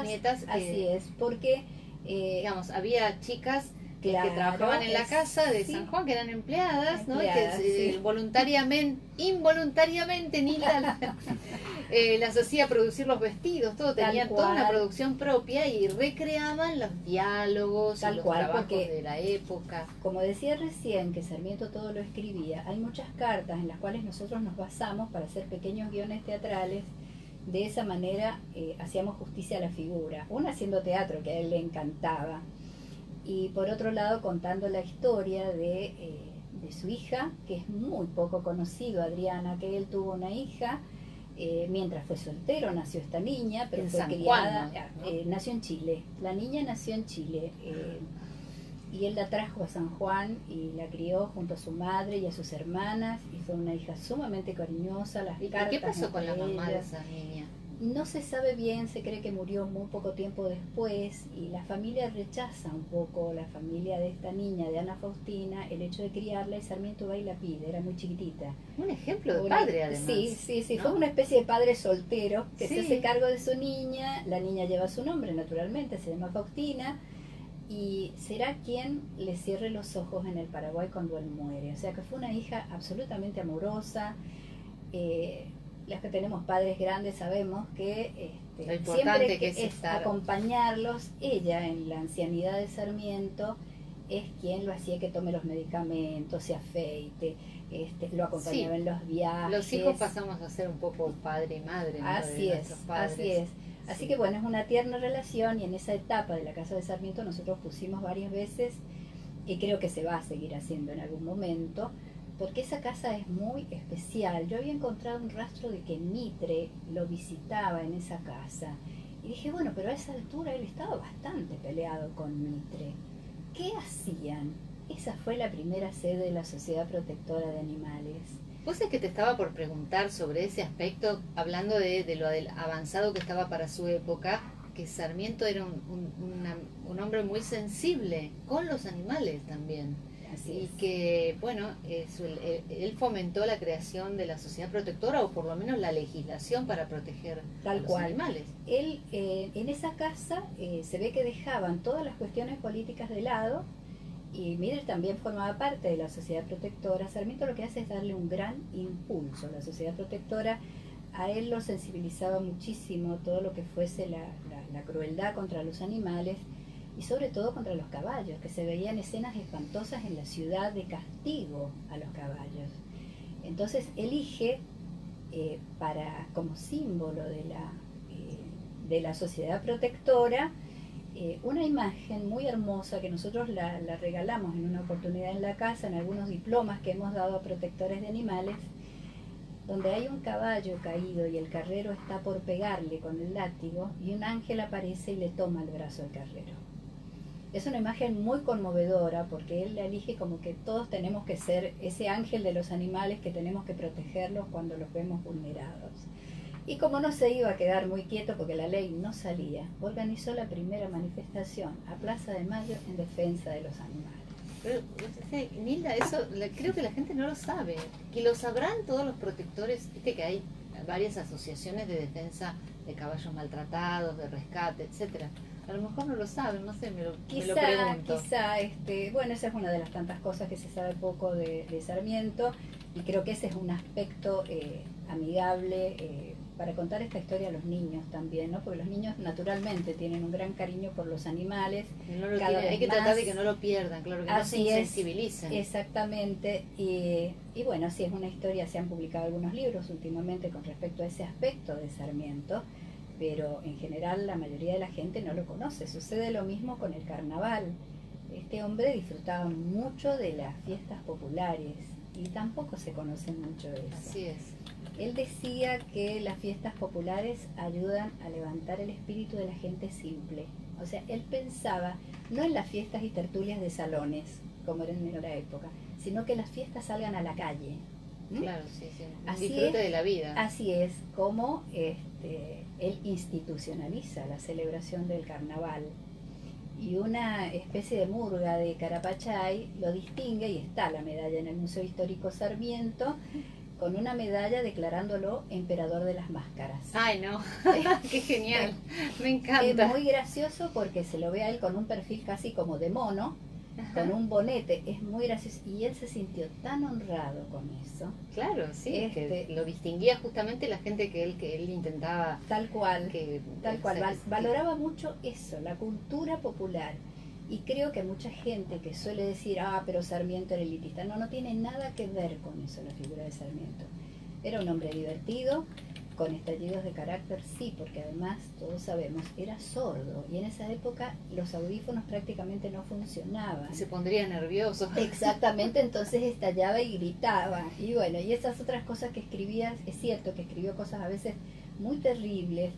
S2: nietas
S3: así es, porque
S2: digamos, había chicas que
S3: Claro,
S2: trabajaban en la casa de
S3: sí.
S2: San Juan, que eran empleadas, ¿no?
S3: Empleadas,
S2: Que
S3: sí.
S2: voluntariamente, involuntariamente, Nilda las hacía producir los vestidos, todo,
S3: Tal
S2: tenían toda una
S3: cual.
S2: producción propia y recreaban los diálogos y
S3: Tal
S2: los
S3: cual,
S2: trabajos
S3: porque
S2: de la época.
S3: como decía recién, que Sarmiento todo lo escribía, hay muchas cartas en las cuales nosotros nos basamos para hacer pequeños guiones teatrales. De esa manera hacíamos justicia a la figura, una haciendo teatro, que a él le encantaba, y por otro lado contando la historia de su hija, que es muy poco conocido, Adriana, que él tuvo una hija, mientras fue soltero nació esta niña, pero
S2: En
S3: fue
S2: San
S3: criada,
S2: Juan, ¿no?
S3: nació en Chile, la niña nació en Chile, y él la trajo a San Juan y la crió junto a su madre y a sus hermanas, y fue una hija sumamente cariñosa. Las
S2: ¿Y
S3: cartas
S2: qué pasó con la
S3: entre
S2: mamá de
S3: ellas,
S2: esa niña?
S3: no se sabe bien, se cree que murió muy poco tiempo después, y la familia rechaza un poco, la familia de esta niña, de Ana Faustina, el hecho de criarla, y Sarmiento va y la pide, era muy chiquitita.
S2: Un ejemplo de
S3: Una-
S2: padre, además.
S3: Sí,
S2: ¿no?
S3: fue una especie de padre soltero que
S2: Sí.
S3: se hace cargo de su niña, la niña lleva su nombre naturalmente, se llama Faustina, y será quien le cierre los ojos en el Paraguay cuando él muere. O sea que fue una hija absolutamente amorosa. Las que tenemos padres grandes sabemos que
S2: Lo importante
S3: siempre
S2: que es estar.
S3: acompañarlos, ella en la ancianidad de Sarmiento es quien lo hacía que tome los medicamentos, se afeite, lo acompañaba
S2: Sí.
S3: en los viajes.
S2: Los hijos pasamos a ser un poco padre y madre, ¿no?
S3: Así
S2: de
S3: es,
S2: nuestros padres.
S3: así es. Así
S2: Sí.
S3: que bueno, es una tierna relación, y en esa etapa de la casa de Sarmiento nosotros pusimos varias veces, y creo que se va a seguir haciendo en algún momento, porque esa casa es muy especial. Yo había encontrado un rastro de que Mitre lo visitaba en esa casa, y dije, bueno, pero a esa altura él estaba bastante peleado con Mitre. ¿Qué hacían? Esa fue la primera sede de la Sociedad Protectora de Animales.
S2: Vos es que te estaba por preguntar sobre ese aspecto, hablando de lo avanzado que estaba para su época, que Sarmiento era un hombre muy sensible con los animales también.
S3: Así
S2: Y
S3: es.
S2: que, bueno, él fomentó la creación de la sociedad protectora, o por lo menos la legislación para proteger
S3: Tal
S2: a los
S3: cual.
S2: animales.
S3: Él, en esa casa se ve que dejaban todas las cuestiones políticas de lado, y Mitre también formaba parte de la sociedad protectora. Sarmiento lo que hace es darle un gran impulso a la sociedad protectora. A él lo sensibilizaba muchísimo todo lo que fuese la crueldad contra los animales, y sobre todo contra los caballos, que se veían escenas espantosas en la ciudad de castigo a los caballos. Entonces elige como símbolo de la sociedad protectora una imagen muy hermosa que nosotros la regalamos en una oportunidad en la casa, en algunos diplomas que hemos dado a protectores de animales, donde hay un caballo caído y el carrero está por pegarle con el látigo, y un ángel aparece y le toma el brazo al carrero. Es una imagen muy conmovedora, porque él la elige como que todos tenemos que ser ese ángel de los animales, que tenemos que protegerlos cuando los vemos vulnerados. Y como no se iba a quedar muy quieto porque la ley no salía, organizó la primera manifestación a Plaza de Mayo en defensa de los animales.
S2: Pero, Nilda, eso creo que la gente no lo sabe. Que lo sabrán todos los protectores. Viste que hay varias asociaciones de defensa de caballos maltratados, de rescate, etcétera. A lo mejor no lo saben, no sé, me lo pregunto.
S3: Quizá, bueno, esa es una de las tantas cosas que se sabe poco de Sarmiento, y creo que ese es un aspecto amigable para contar esta historia a los niños también, ¿no? Porque los niños naturalmente tienen un gran cariño por los animales.
S2: No lo
S3: cada vez
S2: hay que
S3: más.
S2: tratar de que no lo pierdan, claro, que no se
S3: Así es,
S2: insensibilicen.
S3: Exactamente, y bueno, sí, es una historia, se han publicado algunos libros últimamente con respecto a ese aspecto de Sarmiento, pero en general la mayoría de la gente no lo conoce. Sucede lo mismo con el carnaval. Este hombre disfrutaba mucho de las fiestas populares, y tampoco se conoce mucho de eso.
S2: Así es.
S3: Él decía que las fiestas populares ayudan a levantar el espíritu de la gente simple. O sea, él pensaba no en las fiestas y tertulias de salones, como eran en la época, sino que las fiestas salgan a la calle.
S2: Claro, sí.
S3: Así
S2: Disfrute
S3: es,
S2: de la vida.
S3: Así es como él institucionaliza la celebración del carnaval. Y una especie de murga de Carapachay lo distingue, y está la medalla en el Museo Histórico Sarmiento, con una medalla declarándolo emperador de las máscaras.
S2: Ay, no, qué genial, me encanta.
S3: Es muy gracioso porque se lo ve a él con un perfil casi como de mono, con un bonete, es muy gracioso, y él se sintió tan honrado con eso.
S2: Claro, sí, que lo distinguía justamente la gente que él intentaba.
S3: Tal cual,
S2: que
S3: valoraba mucho eso, la cultura popular. Y creo que mucha gente que suele decir, pero Sarmiento era elitista, no tiene nada que ver con eso la figura de Sarmiento. Era un hombre divertido, con estallidos de carácter, sí, porque además, todos sabemos, era sordo, y en esa época los audífonos prácticamente no funcionaban.
S2: Se pondría nervioso.
S3: Exactamente, entonces estallaba y gritaba. Y bueno, y esas otras cosas que escribía, es cierto que escribió cosas a veces muy terribles,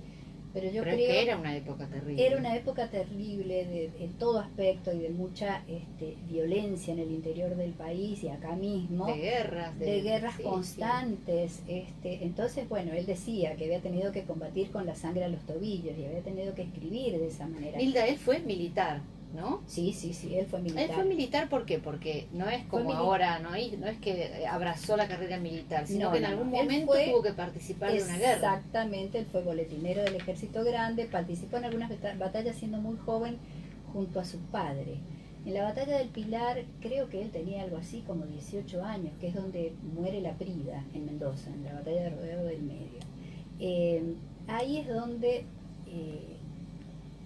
S3: pero yo creo
S2: que era una época terrible.
S3: Era una época terrible en todo aspecto, y de mucha violencia en el interior del país y acá mismo.
S2: De guerras.
S3: De guerras constantes. Sí. Entonces, bueno, él decía que había tenido que combatir con la sangre a los tobillos y había tenido que escribir de esa manera.
S2: Nilda, él fue militar, ¿no?
S3: Sí, él fue militar.
S2: Él fue militar, ¿por qué? Porque no es como ahora, no es que abrazó la carrera militar, sino que en algún momento tuvo que participar de una guerra.
S3: Exactamente, él fue boletinero del Ejército Grande, participó en algunas batallas siendo muy joven junto a su padre. En la batalla del Pilar, creo que él tenía algo así como 18 años, que es donde muere la Prida en Mendoza, en la batalla de Rodeo del Medio. Ahí es donde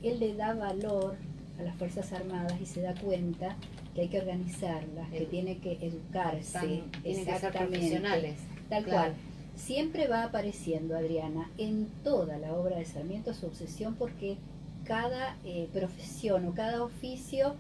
S3: él le da valor a las Fuerzas Armadas y se da cuenta que hay que organizarlas, que tiene que educarse,
S2: tienen que ser profesionales.
S3: Tal cual. Siempre va apareciendo, Adriana, en toda la obra de Sarmiento su obsesión porque cada profesión o cada oficio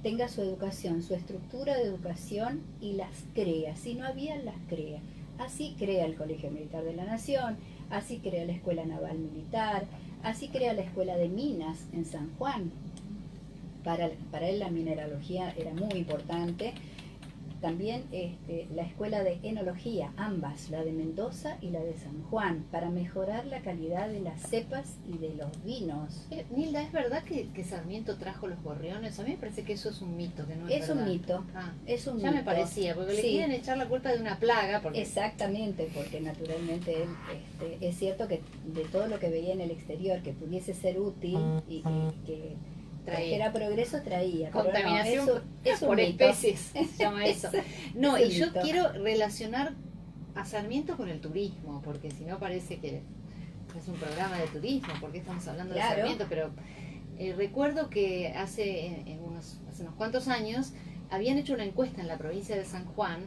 S3: tenga su educación, su estructura de educación, y las crea. Si no había, las crea. Así crea el Colegio Militar de la Nación, así crea la Escuela Naval Militar, así crea la Escuela de Minas en San Juan. Para él la mineralogía era muy importante. También la escuela de enología, ambas, la de Mendoza y la de San Juan, para mejorar la calidad de las cepas y de los vinos.
S2: Nilda, ¿es verdad que Sarmiento trajo los gorriones? A mí me parece que eso es un mito, que no es verdad.
S3: Un mito. Es un
S2: ya
S3: mito.
S2: Me parecía, porque le quieren echar la culpa de una plaga.
S3: Exactamente, porque naturalmente él, es cierto que de todo lo que veía en el exterior que pudiese ser útil y que trajera progreso, traía.
S2: Contaminación por especies, se llama eso. No, y yo quiero relacionar a Sarmiento con el turismo, porque si no parece que es un programa de turismo, porque estamos hablando de Sarmiento, pero recuerdo que hace unos cuantos años habían hecho una encuesta en la provincia de San Juan,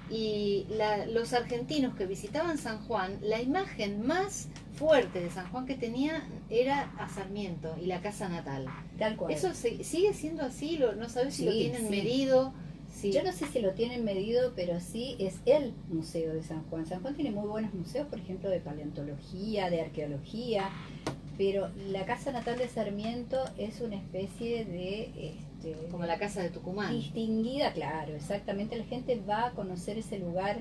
S2: y los argentinos que visitaban San Juan, la imagen más fuerte de San Juan que tenía era a Sarmiento y la casa natal.
S3: Tal cual.
S2: ¿Eso sigue siendo así? ¿No sabes si lo tienen medido? Sí.
S3: Yo no sé si lo tienen medido, pero sí es el museo de San Juan. San Juan tiene muy buenos museos, por ejemplo, de paleontología, de arqueología, pero la casa natal de Sarmiento es una especie de...
S2: como la casa de Tucumán.
S3: Distinguida, claro, exactamente. La gente va a conocer ese lugar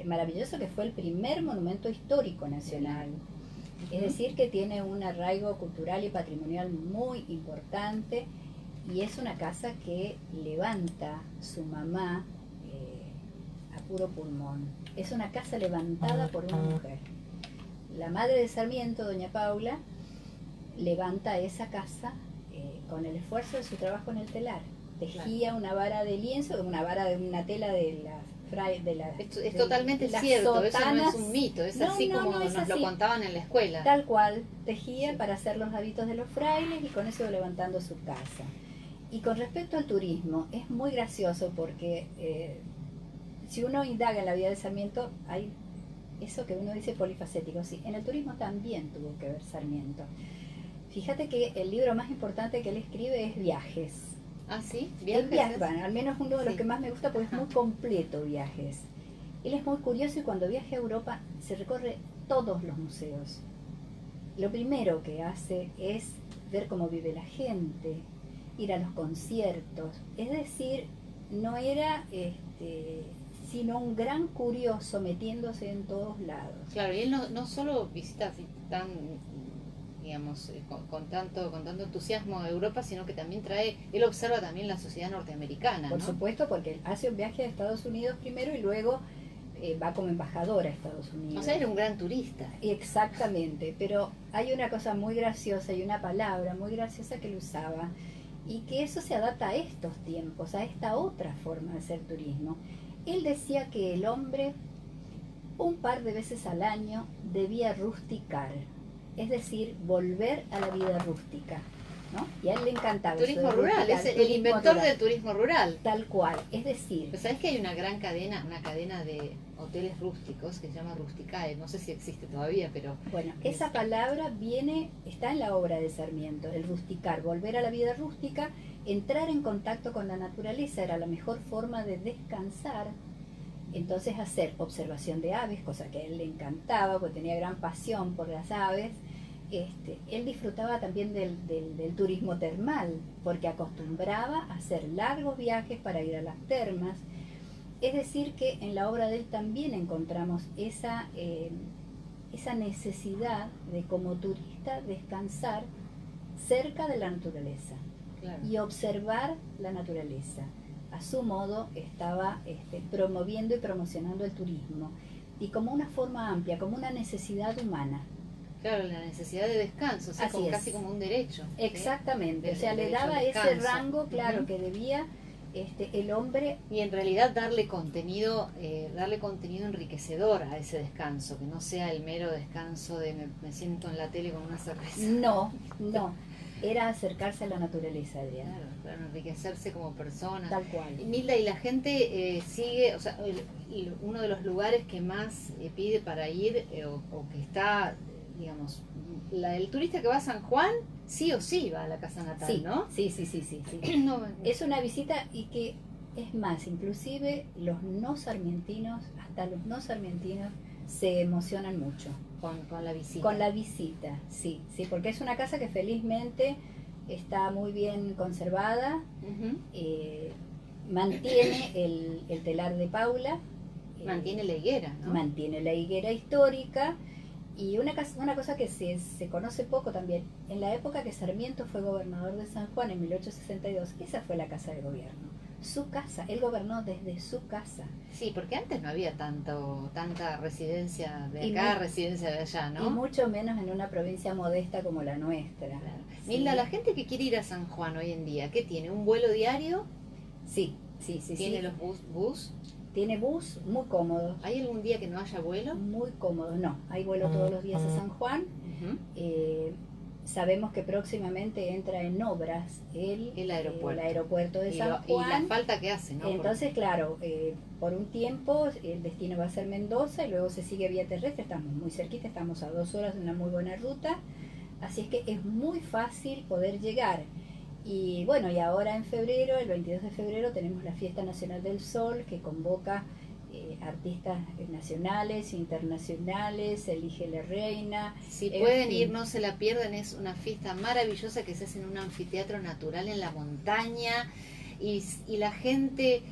S3: maravilloso, que fue el primer monumento histórico nacional. Es decir, que tiene un arraigo cultural y patrimonial muy importante, y es una casa que levanta su mamá a puro pulmón. Es una casa levantada por una mujer. La madre de Sarmiento, doña Paula, levanta esa casa con el esfuerzo de su trabajo en el telar. Tejía una vara de lienzo, una vara de una tela de la...
S2: Es totalmente cierto, sotanas. Eso no es un mito, es así como nos lo contaban en la escuela.
S3: Tal cual, tejía para hacer los hábitos de los frailes, y con eso iba levantando su casa. Y con respecto al turismo, es muy gracioso porque si uno indaga en la vida de Sarmiento, hay eso que uno dice polifacético. Sí, en el turismo también tuvo que ver Sarmiento. Fíjate que el libro más importante que él escribe es Viajes.
S2: ¿Ah, sí?
S3: ¿Viajes? Bueno, al menos uno de los que más me gusta, porque es muy completo, Viajes. Él es muy curioso, y cuando viaja a Europa se recorre todos los museos. Lo primero que hace es ver cómo vive la gente, ir a los conciertos. Es decir, no era sino un gran curioso metiéndose en todos lados.
S2: Claro, y él no solo visita así tan, digamos, con tanto entusiasmo a Europa, sino que también él observa también la sociedad norteamericana.
S3: Por supuesto, porque él hace un viaje a Estados Unidos primero y luego va como embajador a Estados Unidos.
S2: O sea, era un gran turista.
S3: Exactamente, pero hay una cosa muy graciosa y una palabra muy graciosa que él usaba, y que eso se adapta a estos tiempos, a esta otra forma de hacer turismo. Él decía que el hombre un par de veces al año debía rusticar, es decir, volver a la vida rústica, ¿no? Y a él le encantaba
S2: Turismo
S3: eso de
S2: rural,
S3: rusticar,
S2: es el
S3: turismo
S2: inventor
S3: rural,
S2: del turismo rural.
S3: tal cual, es decir,
S2: Pues sabes que hay una gran cadena, una cadena de hoteles rústicos que se llama Rusticae, no sé si existe todavía, pero
S3: bueno, esa palabra está en la obra de Sarmiento, el rusticar, volver a la vida rústica, entrar en contacto con la naturaleza era la mejor forma de descansar. Entonces hacer observación de aves, cosa que a él le encantaba, porque tenía gran pasión por las aves. Él disfrutaba también del turismo termal, porque acostumbraba a hacer largos viajes para ir a las termas. Es decir, que en la obra de él también encontramos esa necesidad de, como turista, descansar cerca de la naturaleza,
S2: claro.
S3: y observar la naturaleza. A su modo estaba promoviendo y promocionando el turismo, y como una forma amplia, como una necesidad humana.
S2: Claro, la necesidad de descanso, o sea,
S3: Así es.
S2: Casi como un derecho. ¿sí?
S3: Exactamente,
S2: El
S3: o sea, le
S2: derecho al
S3: daba ese
S2: descanso.
S3: rango, claro,
S2: Ujú.
S3: que debía el hombre.
S2: Y en realidad darle contenido enriquecedor a ese descanso, que no sea el mero descanso de me siento en la tele con una cerveza.
S3: No, era acercarse a la naturaleza, Adriana.
S2: Claro, enriquecerse como persona.
S3: Tal cual.
S2: Y Milda, y la gente sigue, o sea, uno de los lugares que más pide para ir o que está, digamos, el turista que va a San Juan, sí o sí va a la casa natal,
S3: Sí,
S2: ¿no?
S3: sí.
S2: No,
S3: Es una visita, y que es más, inclusive los no sarmientinos, hasta los no sarmientinos, se emocionan mucho
S2: con la visita.
S3: con la visita, sí, porque es una casa que felizmente está muy bien conservada,
S2: Ujú.
S3: mantiene el telar de Paula,
S2: Mantiene la higuera, ¿no?
S3: mantiene la higuera histórica, y una cosa que se conoce poco también, en la época que Sarmiento fue gobernador de San Juan en 1862, esa fue la casa de gobierno, su casa, él gobernó desde su casa.
S2: Sí, porque antes no había tanta residencia de
S3: Y
S2: acá,
S3: mu-
S2: residencia de allá,
S3: Y
S2: ¿no?
S3: mucho menos en una provincia modesta como la nuestra.
S2: Claro.
S3: Sí.
S2: Milda, la gente que quiere ir a San Juan hoy en día, ¿qué tiene? ¿Un vuelo diario?
S3: Sí.
S2: ¿Tiene los bus?
S3: Tiene bus muy cómodo.
S2: ¿Hay algún día que no haya vuelo?
S3: Muy cómodo, no. Hay vuelo todos los días a San Juan.
S2: Ujú.
S3: Sabemos que próximamente entra en obras
S2: El aeropuerto.
S3: el aeropuerto de
S2: Y
S3: San
S2: la
S3: Juan.
S2: falta que hace, ¿no?
S3: Entonces, claro, por un tiempo el destino va a ser Mendoza y luego se sigue vía terrestre. Estamos muy cerquita, estamos a 2 horas de una muy buena ruta. Así es que es muy fácil poder llegar. Y bueno, y ahora en febrero, el 22 de febrero, tenemos la Fiesta Nacional del Sol, que convoca artistas nacionales, internacionales, elige la reina.
S2: Si
S3: en
S2: pueden
S3: fin.
S2: ir, no se la pierdan, es una fiesta maravillosa que se hace en un anfiteatro natural en la montaña y la gente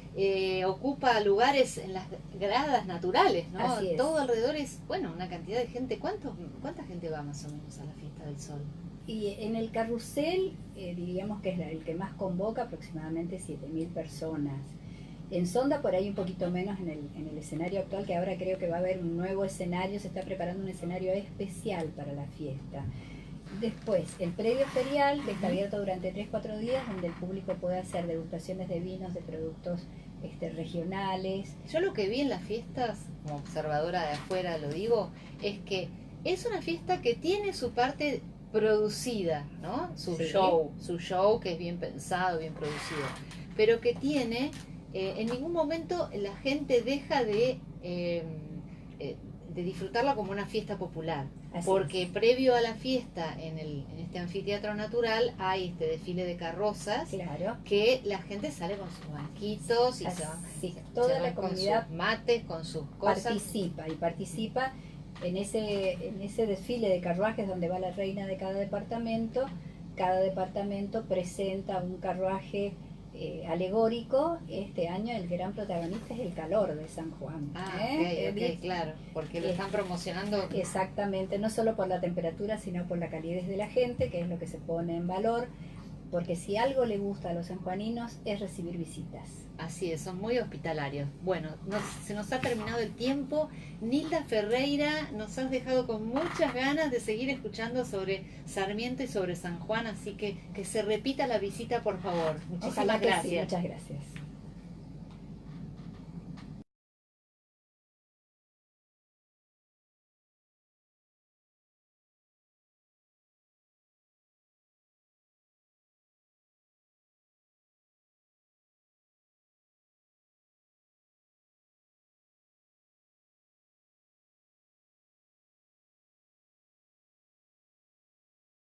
S2: ocupa lugares en las gradas naturales, ¿no?
S3: Así es.
S2: Todo alrededor es, bueno, una cantidad de gente. ¿Cuánta gente va más o menos a la fiesta del sol?
S3: Y en el carrusel, diríamos que es el que más convoca, aproximadamente 7.000 personas. En Sonda por ahí un poquito menos en el escenario actual, que ahora creo que va a haber un nuevo escenario, se está preparando un escenario especial para la fiesta. Después, el predio ferial, que está abierto durante 3-4 días, donde el público puede hacer degustaciones de vinos, de productos regionales.
S2: Yo lo que vi en las fiestas, como observadora de afuera lo digo, es que es una fiesta que tiene su parte producida, ¿no? Su
S3: Sí.
S2: show que es bien pensado, bien producido, pero que tiene, en ningún momento la gente deja de disfrutarla como una fiesta popular,
S3: Así
S2: porque
S3: es.
S2: previo a la fiesta en este anfiteatro natural hay este desfile de carrozas,
S3: Claro.
S2: que la gente sale con sus banquitos y se van,
S3: Así,
S2: se
S3: toda
S2: van
S3: la
S2: con
S3: comunidad
S2: sus mates, con sus cosas.
S3: participa en ese desfile de carruajes donde va la reina de cada departamento. Cada departamento presenta un carruaje alegórico. Este año el gran protagonista es el calor de San Juan.
S2: Ok, claro, porque lo están promocionando.
S3: Exactamente, no solo por la temperatura, sino por la calidez de la gente, que es lo que se pone en valor. porque si algo le gusta a los sanjuaninos es recibir visitas.
S2: Así es, son muy hospitalarios. Bueno, se nos ha terminado el tiempo. Nilda Ferreira, nos has dejado con muchas ganas de seguir escuchando sobre Sarmiento y sobre San Juan, así que se repita la visita, por favor. Muchísimas
S3: Ojalá que sí,
S2: gracias.
S3: muchas gracias.